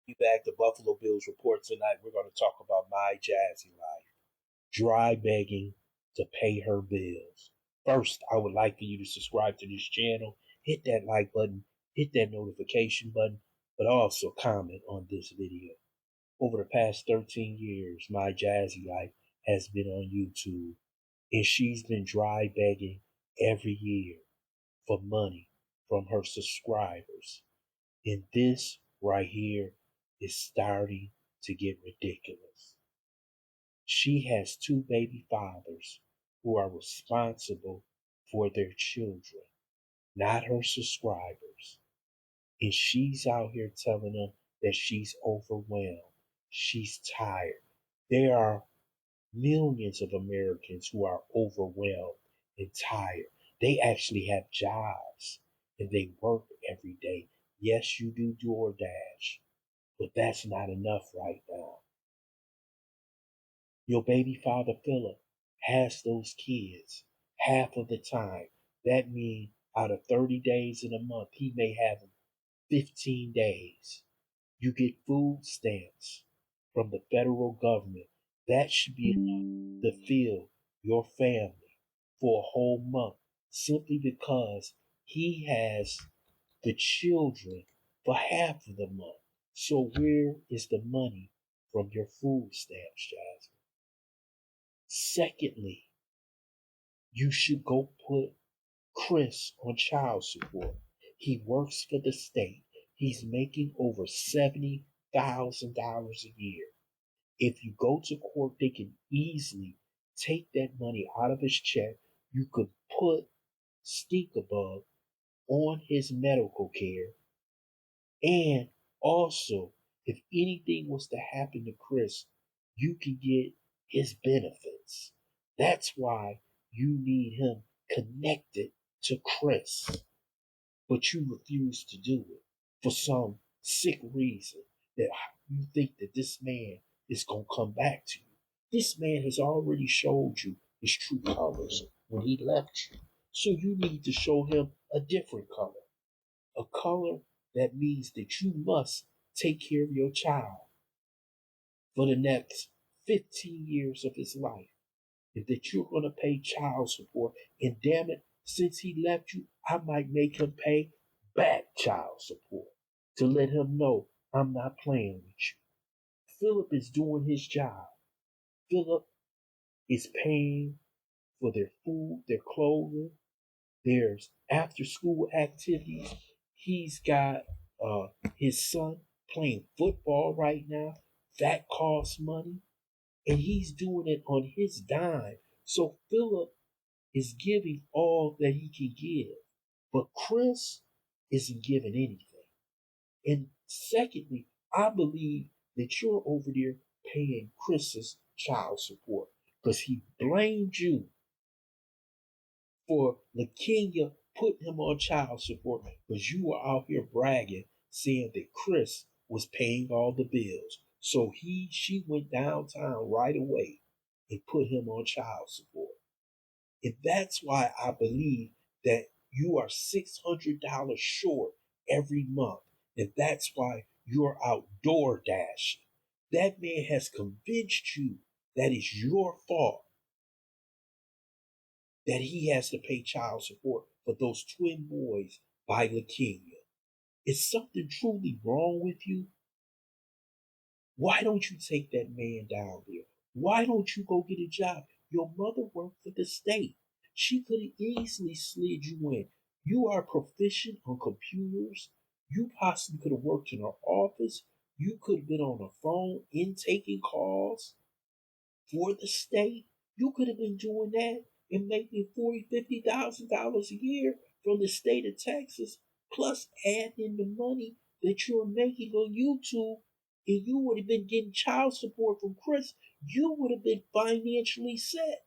We back to Buffalo Bills report tonight. We're going to talk about my Jazzy life. Dry begging to pay her bills. First, I would like for you to subscribe to this channel, hit that like button, hit that notification button, but also comment on this video. Over the past 13 years, my Jazzy life has been on YouTube, and she's been dry begging every year for money from her subscribers. And this right here is starting to get ridiculous. She has two baby fathers who are responsible for their children, not her subscribers. And she's out here telling them that she's overwhelmed. She's tired. There are millions of Americans who are overwhelmed and tired. They actually have jobs and they work every day. Yes, you do DoorDash, but that's not enough right now. Your baby father, Philip, has those kids half of the time. That means out of 30 days in a month, he may have them 15 days. You get food stamps from the federal government. That should be enough to fill your family for a whole month simply because he has the children for half of the month. So where is the money from your food stamps, Jasmine? Secondly, you should go put Chris on child support. He works for the state. He's making over $70,000 a year. If you go to court, they can easily take that money out of his check. You could put Stinkabug on his medical care. And also, if anything was to happen to Chris, you can get his benefits. That's why you need him connected to Chris. But you refuse to do it for some sick reason that you think that this man is going to come back to you. This man has already showed you his true colors when he left you. So you need to show him a different color, a color that means that you must take care of your child for the next 15 years of his life, and that you're going to pay child support. And damn it, since he left you, I might make him pay back child support to let him know I'm not playing with you. Philip is doing his job. Philip is paying for their food, their clothing. There's after school activities. He's got his son playing football right now. That costs money. And he's doing it on his dime. So Philip is giving all that he can give. But Chris isn't giving anything. And secondly, I believe that you're over there paying Chris's child support because he blamed you for LaKenya putting him on child support because you were out here bragging, saying that Chris was paying all the bills. So she went downtown right away and put him on child support. And that's why I believe that you are $600 short every month. And that's why you're outdoor dashing. That man has convinced you that it's your fault that he has to pay child support for those twin boys by LaKenya. Is something truly wrong with you? Why don't you take that man down there? Why don't you go get a job? Your mother worked for the state. She could have easily slid you in. You are proficient on computers. You possibly could have worked in her office. You could have been on the phone in taking calls for the state. You could have been doing that and making $40,000, $50,000 a year from the state of Texas, plus adding in the money that you're making on YouTube, and you would have been getting child support from Chris. You would have been financially set.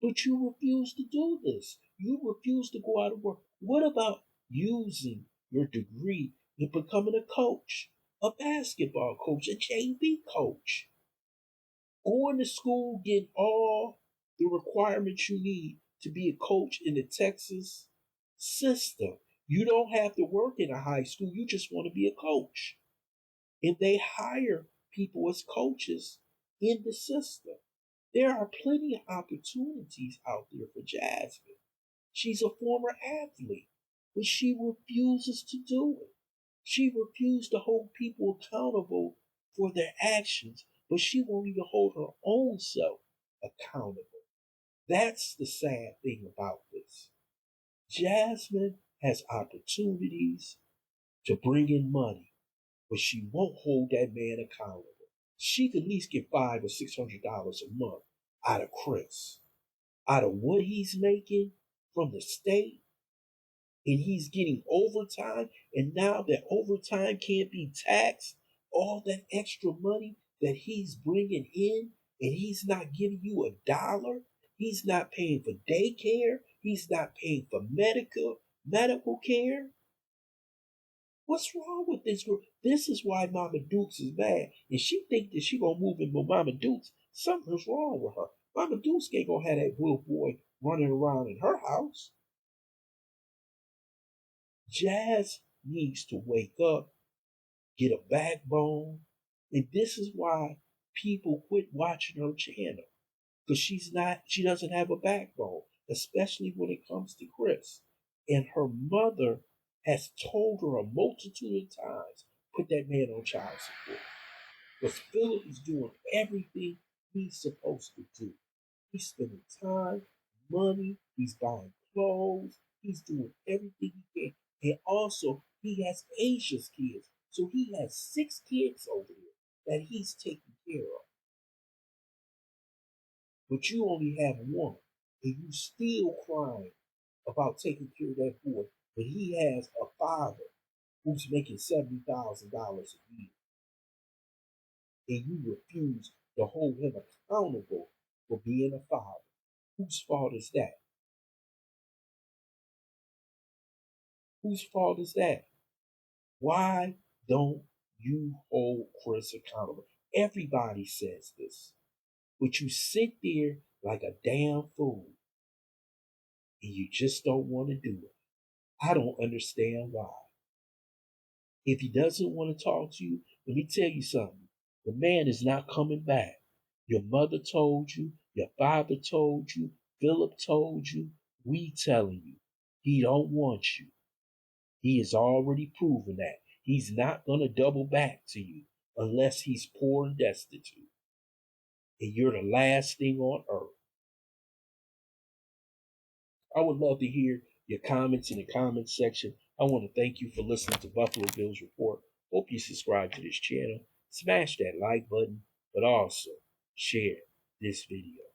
But you refuse to do this. You refuse to go out and work. What about using your degree and becoming a coach, a basketball coach, a JV coach? Going to school, getting all the requirements you need to be a coach in the Texas system. You don't have to work in a high school. You just want to be a coach. and they hire people as coaches in the system. There are plenty of opportunities out there for Jasmine. She's a former athlete, but she refuses to do it. She refused to hold people accountable for their actions, but she won't even hold her own self accountable. That's the sad thing about this. Jasmine has opportunities to bring in money, but she won't hold that man accountable. She could at least get $500 or $600 a month out of Chris, out of what he's making from the state, and he's getting overtime. And now that overtime can't be taxed, all that extra money that he's bringing in, and he's not giving you $1. He's not paying for daycare. He's not paying for medical care. What's wrong with this girl? This is why Mama Dukes is mad, and she think that she gonna move in with Mama Dukes. Something's wrong with her. Mama Dukes ain't gonna have that little boy running around in her house. Jazz needs to wake up, get a backbone, and this is why people quit watching her channel, because she doesn't have a backbone, especially when it comes to Chris. And her mother has told her a multitude of times, put that man on child support. Because Philip is doing everything he's supposed to do. He's spending time, money, he's buying clothes, he's doing everything he can. And also, he has Asia's kids. So he has 6 kids over there that he's taking care of. But you only have one. And you still crying about taking care of that boy. But he has a father who's making $70,000 a year. And you refuse to hold him accountable for being a father. Whose fault is that? Whose fault is that? Why don't you hold Chris accountable? Everybody says this, but you sit there like a damn fool and you just don't want to do it. I don't understand why. If he doesn't want to talk to you, let me tell you something. The man is not coming back. Your mother told you, your father told you, Philip told you, we telling you. He don't want you. He has already proven that. He's not going to double back to you unless he's poor and destitute. And you're the last thing on earth. I would love to hear your comments in the comments section. I want to thank you for listening to Buffalo Bills Report. Hope you subscribe to this channel. Smash that like button, but also share this video.